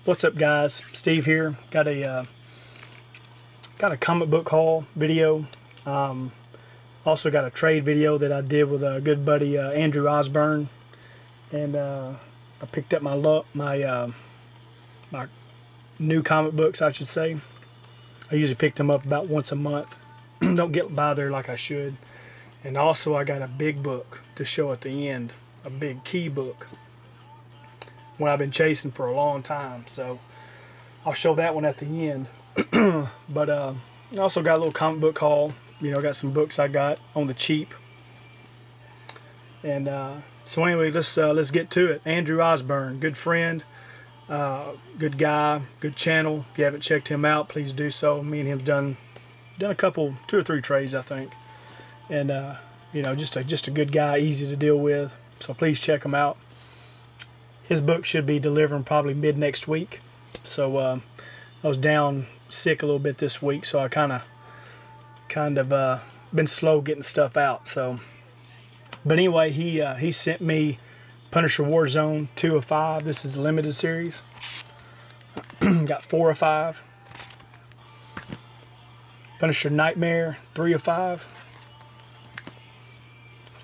What's up, guys? Steve here. Got a comic book haul video. Also got a trade video that I did with a good buddy Andrew Osburn, and I picked up my new comic books, I should say. I usually pick them up about once a month. Don't get by there like I should. And also I got a big book to show at the end, a big key book, one I've been chasing for a long time. So I'll show that one at the end. But I also got a little comic book haul. You know, got some books I got on the cheap. And so anyway, let's get to it. Andrew Osburn, good friend, good guy, good channel. If you haven't checked him out, please do so. Me and him's done a couple, 2 or 3 trades, I think. And you know, just a good guy, easy to deal with. So please check him out. His book should be delivering probably mid next week. So I was down sick a little bit this week, so I kind of been slow getting stuff out. So, but anyway, he sent me Punisher Warzone 2 of 5. This is the limited series. Got 4 of 5. Punisher Nightmare 3 of 5.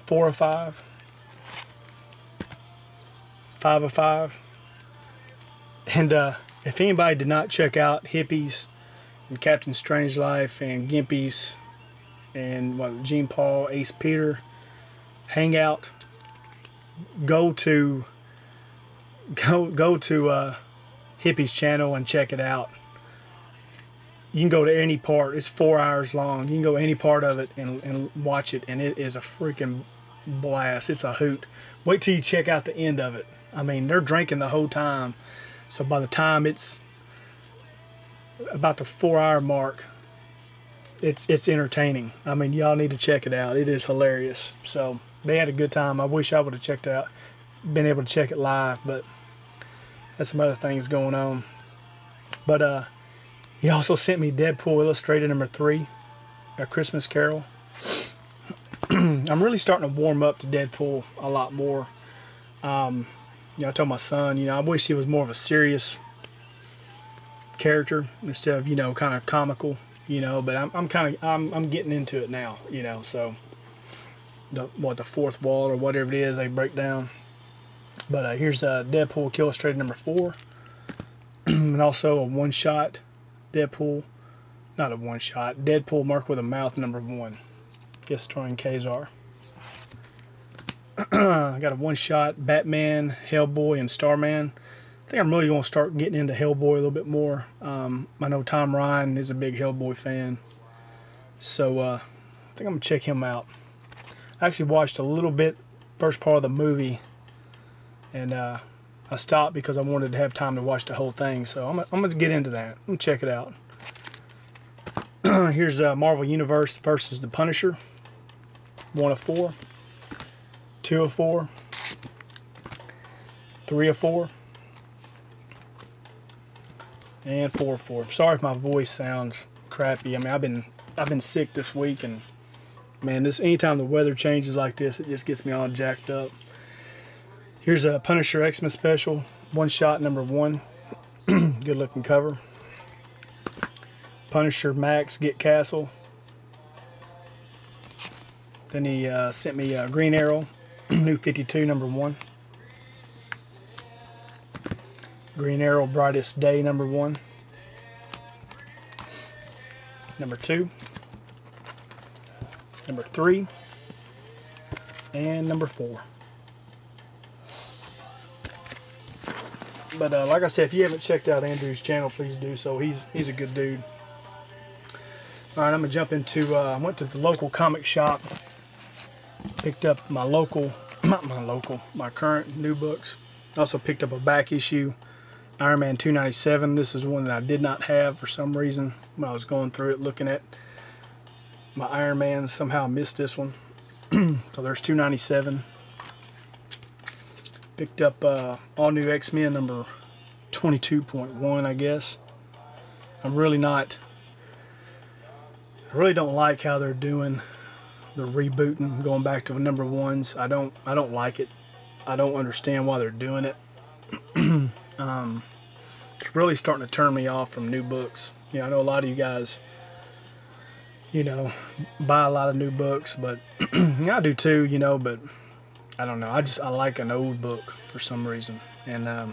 4 of 5. 5 of 5. And if anybody did not check out Hippies and Captain Strangelove and Gimpy's and Gene Paul, Ace Peter Hangout, go to Hippie's channel and check it out. You can go to any part. It's 4 hours long. You can go any part of it and watch it, and it is a freaking blast. It's a hoot. Wait till you check out the end of it. I mean, they're drinking the whole time. So by the time it's about the 4-hour mark, it's entertaining. I mean, y'all need to check it out. It is hilarious. So they had a good time. I wish I would have checked it out, been able to check it live, but that's some other things going on. But he also sent me Deadpool Illustrated number 3, A Christmas Carol. I'm really starting to warm up to Deadpool a lot more. You know, I told my son, you know, I wish he was more of a serious character instead of, you know, kind of comical, you know, but I'm getting into it now, you know. So the 4th wall or whatever it is they break down. But here's Deadpool Illustrated number 4, and also a one-shot Deadpool, not a one-shot, Deadpool Mark with a Mouth number 1, guest starring Kazar. I got a one-shot Batman, Hellboy, and Starman. I think I'm really going to start getting into Hellboy a little bit more. I know Tom Ryan is a big Hellboy fan, so I think I'm going to check him out. I actually watched a little bit, first part of the movie, and I stopped because I wanted to have time to watch the whole thing. So I'm going to get into that. I'm going to check it out. Here's Marvel Universe versus the Punisher. 1 of 4. 2 of 4. 3 of 4. And 4 of 4. Sorry if my voice sounds crappy. I mean, I've been sick this week, and man, anytime the weather changes like this, it just gets me all jacked up. Here's a Punisher X-Men Special, one-shot number 1. Good looking cover. Punisher Max Get Castle. Then he sent me Green Arrow, New 52 number 1. Green Arrow Brightest Day number 1. Number 2. Number 3. And number 4. But like I said, if you haven't checked out Andrew's channel, please do so. He's a good dude. All right, I'm gonna jump into. I went to the local comic shop, picked up my current new books. Also picked up a back issue, Iron Man 297. This is one that I did not have for some reason when I was going through it, looking at my Iron Man. Somehow I missed this one. So there's 297. Picked up all new X-Men number 22.1, I guess. I really don't like how they're doing the rebooting, going back to number 1s. I don't like it. I don't understand why they're doing it. Trying it's really starting to turn me off from new books. You know, I know a lot of you guys, you know, buy a lot of new books, but I do too, you know, but I don't know. I like an old book for some reason, and I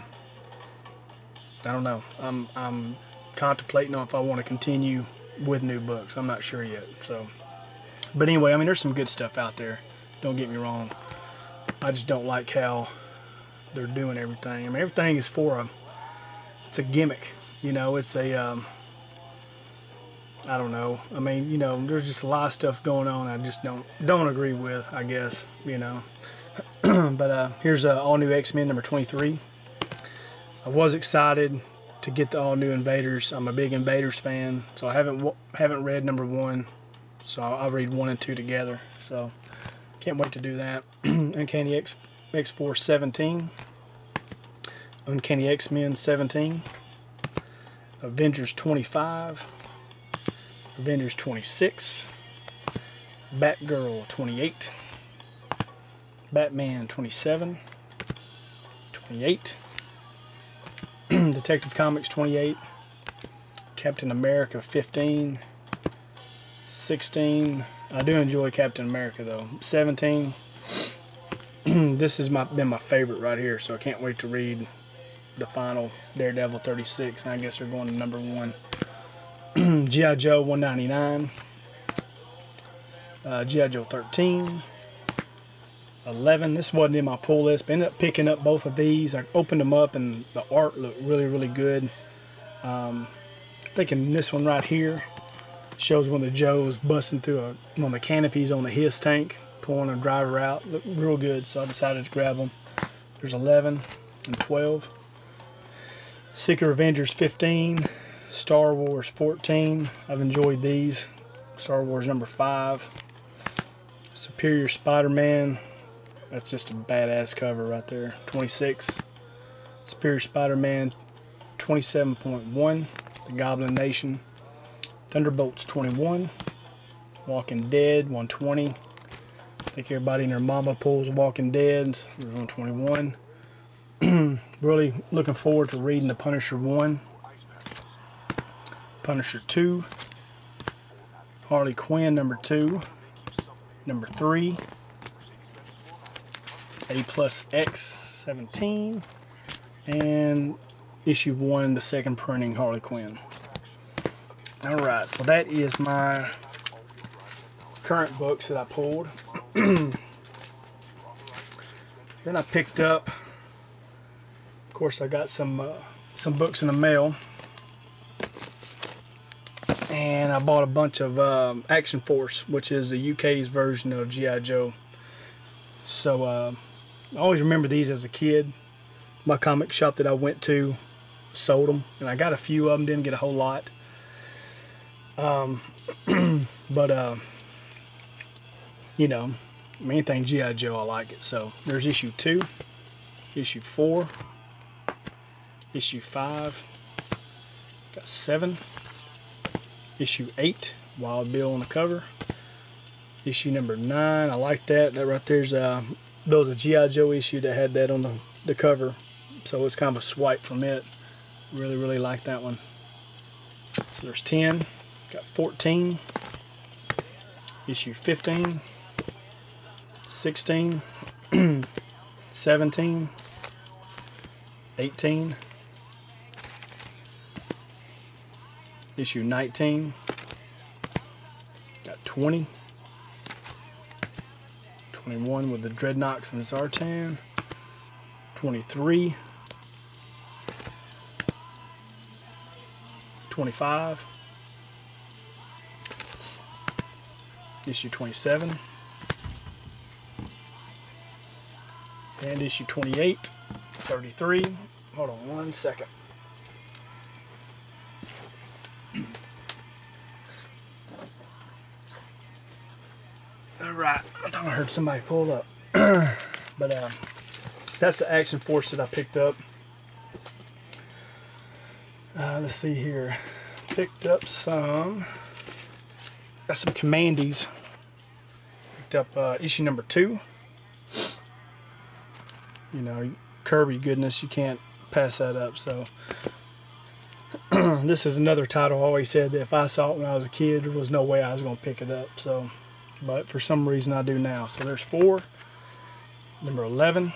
don't know. I'm contemplating on if I want to continue with new books. I'm not sure yet. So, but anyway, I mean, there's some good stuff out there. Don't get me wrong. I just don't like how they're doing everything. I mean, everything is it's a gimmick. You know, it's a I don't know. I mean, you know, there's just a lot of stuff going on I just don't agree with, I guess, you know. But here's all new X-Men number 23. I was excited to get the all new Invaders. I'm a big Invaders fan, so I haven't read number 1, so I'll read 1 and 2 together. So can't wait to do that. Uncanny X-Force 17, Uncanny X-Men 17, Avengers 25, Avengers 26, Batgirl 28, Batman 27, 28, Detective Comics 28, Captain America 15, 16. I do enjoy Captain America though. 17. This has been my favorite right here, so I can't wait to read the final Daredevil 36. And I guess they're going to number 1. G.I. Joe 199, G.I. Joe 13, 11. This wasn't in my pull list, but ended up picking up both of these. I opened them up and the art looked really, really good. Thinking this one right here shows one of the Joes busting through one of the canopies on the HISS tank, pulling a driver out. Looked real good, so I decided to grab them. There's 11 and 12. Secret Avengers 15. Star Wars 14. I've enjoyed these. Star Wars number 5. Superior Spider-Man. That's just a badass cover right there. 26. Superior Spider-Man 27.1. The Goblin Nation. Thunderbolts 21. Walking Dead 120. I think everybody and their mama pulls Walking Dead. There's 121. Really looking forward to reading the Punisher 1. Punisher 2, Harley Quinn number 2, number 3, A+X 17, and issue 1, the second printing Harley Quinn. Alright, so that is my current books that I pulled. Then I picked up, of course I got some books in the mail. And I bought a bunch of Action Force, which is the UK's version of G.I. Joe. So I always remember these as a kid. My comic shop that I went to sold them, and I got a few of them, didn't get a whole lot. But you know, anything G.I. Joe, I like it. So there's issue 2, issue 4, issue 5, got 7. Issue 8, Wild Bill on the cover. Issue number 9, I like that. That right there's there was a G.I. Joe issue that had that on the cover. So it's kind of a swipe from it. Really, really like that one. So there's 10. Got 14. Issue 15. 16. 17. 18. Issue 19, got 20, 21 with the Dreadnoks and Zartan, 23, 25, issue 27, and issue 28, 33. Hold on 1 second. Alright, I thought I heard somebody pull up. But that's the Action Force that I picked up. Let's see here. Picked up got some Commandees. Picked up issue number 2. You know, Kirby goodness, you can't pass that up. So This is another title I always said that if I saw it when I was a kid, there was no way I was going to pick it up. So, but for some reason I do now. So there's 4, number 11,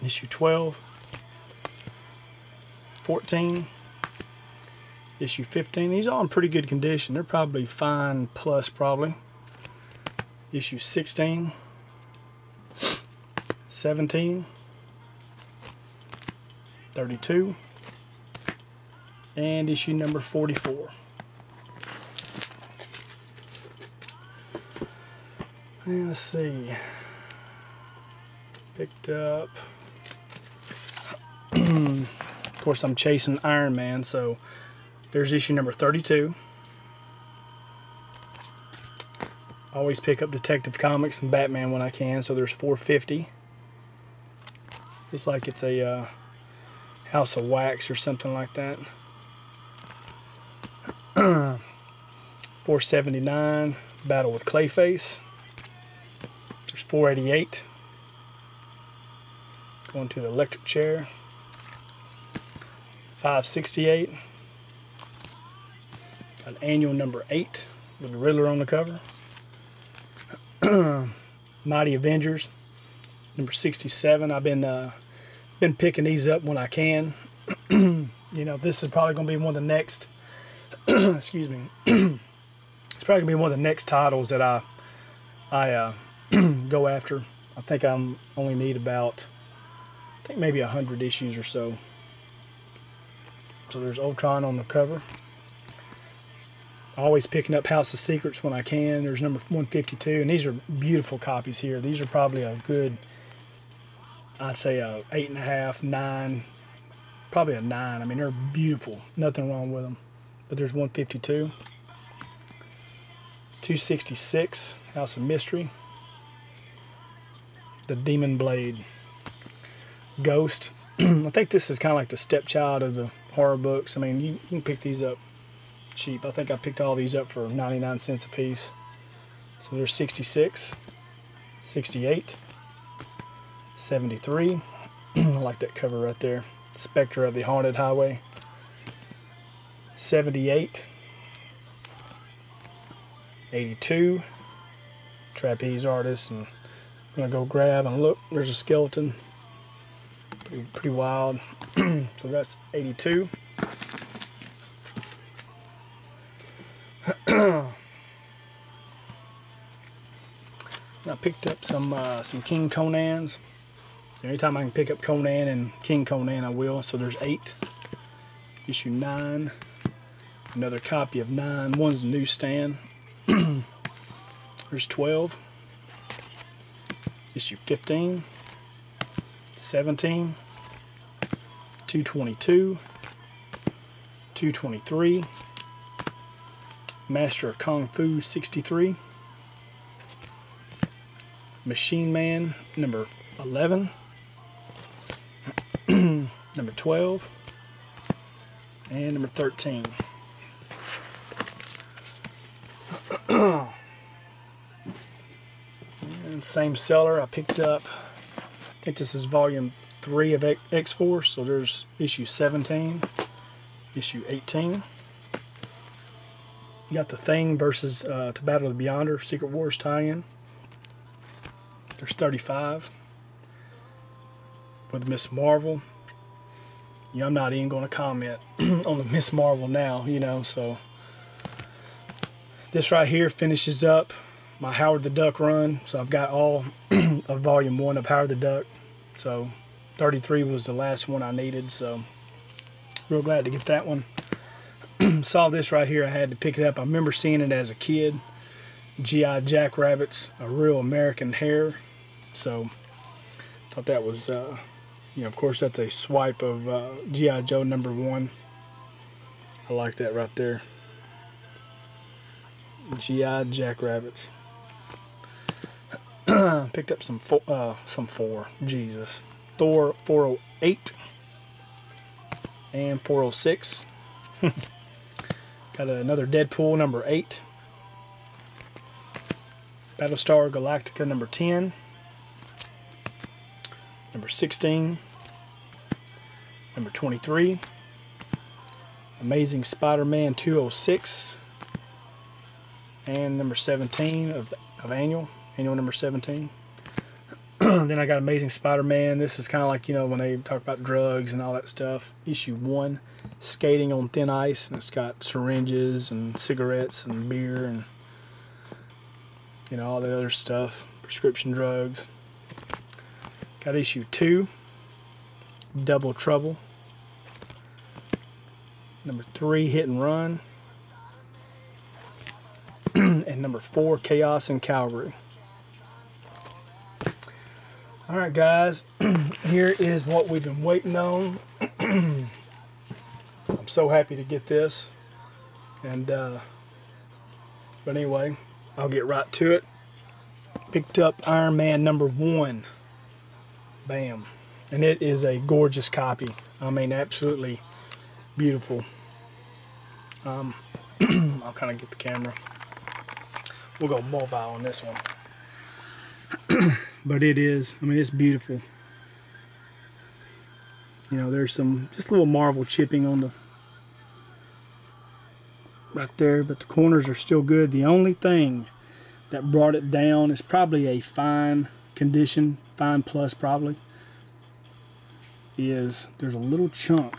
issue 12, 14, issue 15. These are all in pretty good condition. They're probably fine plus probably. Issue 16, 17, 32, and issue number 44. And let's see. Picked up. Of course, I'm chasing Iron Man, so there's issue number 32. Always pick up Detective Comics and Batman when I can, so there's 450. Looks like it's a House of Wax or something like that. 479, Battle with Clayface. There's 488. Going to the electric chair. 568. An annual number 8 with the Riddler on the cover. Mighty Avengers number 67. I've been picking these up when I can. You know, this is probably going to be one of the next. Excuse me. It's probably going to be one of the next titles that I go after. I think I'm only need about, I think maybe 100 issues or so. So there's Ultron on the cover. Always picking up House of Secrets when I can. There's number 152, and these are beautiful copies here. These are probably a good, I'd say a 8.5, 9, probably a 9. I mean, they're beautiful. Nothing wrong with them. But there's 152. 266, House of Mystery. The Demon Blade. Ghost. I think this is kind of like the stepchild of the horror books. I mean, you can pick these up cheap. I think I picked all these up for 99 cents a piece. So there's 66, 68, 73. I like that cover right there. Spectre of the Haunted Highway. 78, 82. Trapeze Artist. And I'm gonna go grab and look. There's a skeleton. Pretty wild. So that's 82. I picked up some King Conans. So anytime I can pick up Conan and King Conan, I will. So there's 8. Issue 9. Another copy of 9. One's the newsstand. There's 12. Issue 15. 17. 222. 223. Master of Kung Fu 63. Machine Man number 11. Number 12. And number 13. And same seller, I picked up, I think this is volume 3 of X-Force, so there's issue 17, issue 18. You got The Thing versus to Battle of the Beyonder, Secret Wars tie-in. There's 35. With Miss Marvel. Yeah, I'm not even going to comment on the Miss Marvel now, you know, so. This right here finishes up my Howard the Duck run. So I've got all of volume 1 of Howard the Duck. So 33 was the last one I needed, so real glad to get that one. Saw this right here, I had to pick it up. I remember seeing it as a kid. GIJACK rabbits, a real American hare. So thought that was, you know, of course that's a swipe of G.I. Joe number 1. I like that right there. GIJACK rabbits. Picked up some Thor, Jesus. Thor 408 and 406. Got another Deadpool number 8. Battlestar Galactica number 10. Number 16. Number 23. Amazing Spider-Man 206, and number 17 of annual number 17. Then I got Amazing Spider-Man. This is kind of like, you know, when they talk about drugs and all that stuff. Issue 1, Skating on Thin Ice, and it's got syringes and cigarettes and beer and, you know, all the other stuff, prescription drugs. Got issue 2, Double Trouble. Number 3, Hit and Run. And number 4, Chaos and Calvary. Alright guys, here is what we've been waiting on. I'm so happy to get this. And but anyway, I'll get right to it. Picked up Iron Man number 1. Bam. And it is a gorgeous copy. I mean, absolutely beautiful. I'll kind of get the camera. We'll go mobile on this one. But it is, I mean, it's beautiful. You know, there's some just little Marvel chipping on the right there, but the corners are still good. The only thing that brought it down is probably a fine condition, fine plus probably, is there's a little chunk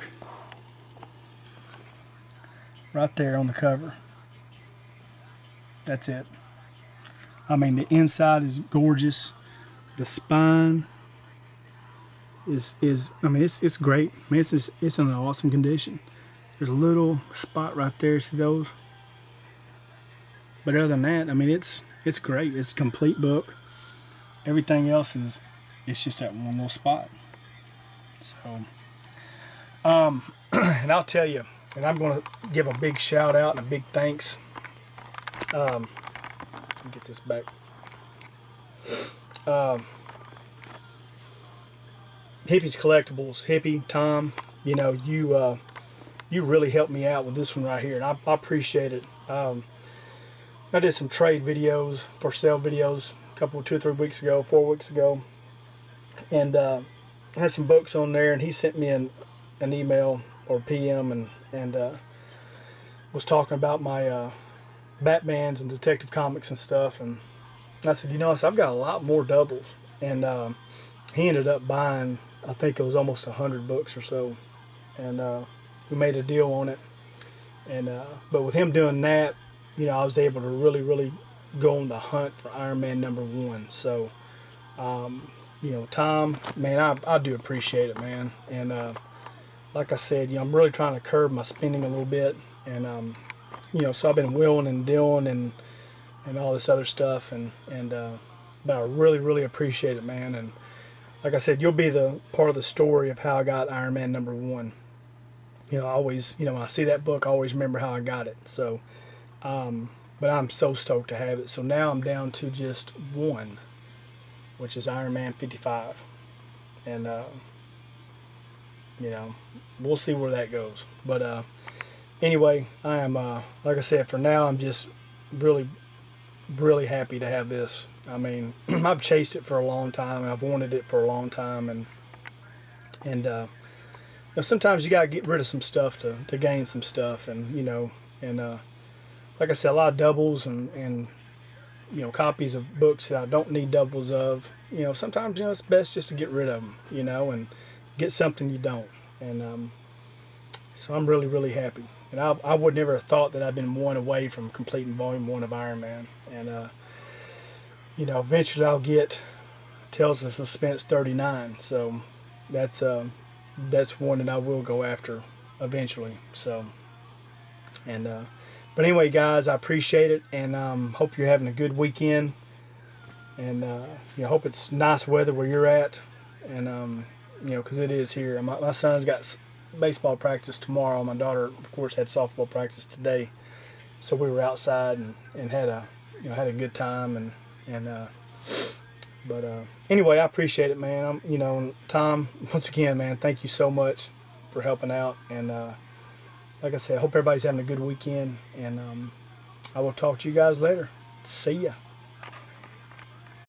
right there on the cover. That's it. I mean, the inside is gorgeous. The spine is I mean, it's great. I mean, it's in an awesome condition. There's a little spot right there, see those? But other than that, I mean, it's great. It's a complete book. Everything else is, it's just that one little spot. So, and I'll tell you, and I'm going to give a big shout out and a big thanks. Let me get this back. Hippie's Collectibles, Hippie, Tom, you know, you really helped me out with this one right here, and I appreciate it. I did some trade videos, for sale videos, a couple, 2 or 3 weeks ago, 4 weeks ago, and I had some books on there, and he sent me an email or PM and was talking about my Batmans and Detective Comics and stuff, and I said, you know, I've got a lot more doubles, and he ended up buying, I think it was almost 100 books or so, and we made a deal on it, and but with him doing that, you know, I was able to really go on the hunt for Iron Man number 1. So, you know, Tom, man, I do appreciate it, man, and like I said, you know, I'm really trying to curb my spending a little bit, and you know, so I've been willing and dealing and all this other stuff, and but I really appreciate it, man. And like I said, you'll be the part of the story of how I got Iron Man number 1. You know, I always, you know, when I see that book, I always remember how I got it. So, but I'm so stoked to have it. So now I'm down to just 1, which is Iron Man 55, and you know, we'll see where that goes. But anyway, I am like I said, for now, I'm just really happy to have this. I mean, I've chased it for a long time, and I've wanted it for a long time, and you know, sometimes you gotta get rid of some stuff to gain some stuff, and you know, and like I said, a lot of doubles and you know, copies of books that I don't need doubles of. You know, sometimes, you know, it's best just to get rid of them, you know, and get something you don't. And so I'm really happy. And I would never have thought that I'd been 1 away from completing Volume 1 of Iron Man. And you know, eventually I'll get Tales of Suspense 39. So that's one that I will go after eventually. So, and but anyway, guys, I appreciate it, and hope you're having a good weekend, and you know, hope it's nice weather where you're at, and you know, because it is here. My son's got baseball practice tomorrow. My daughter, of course, had softball practice today, so we were outside and had a good time, but anyway, I appreciate it, man. You know, Tom, once again, man, thank you so much for helping out, and like I said, I hope everybody's having a good weekend, and I will talk to you guys later. See ya.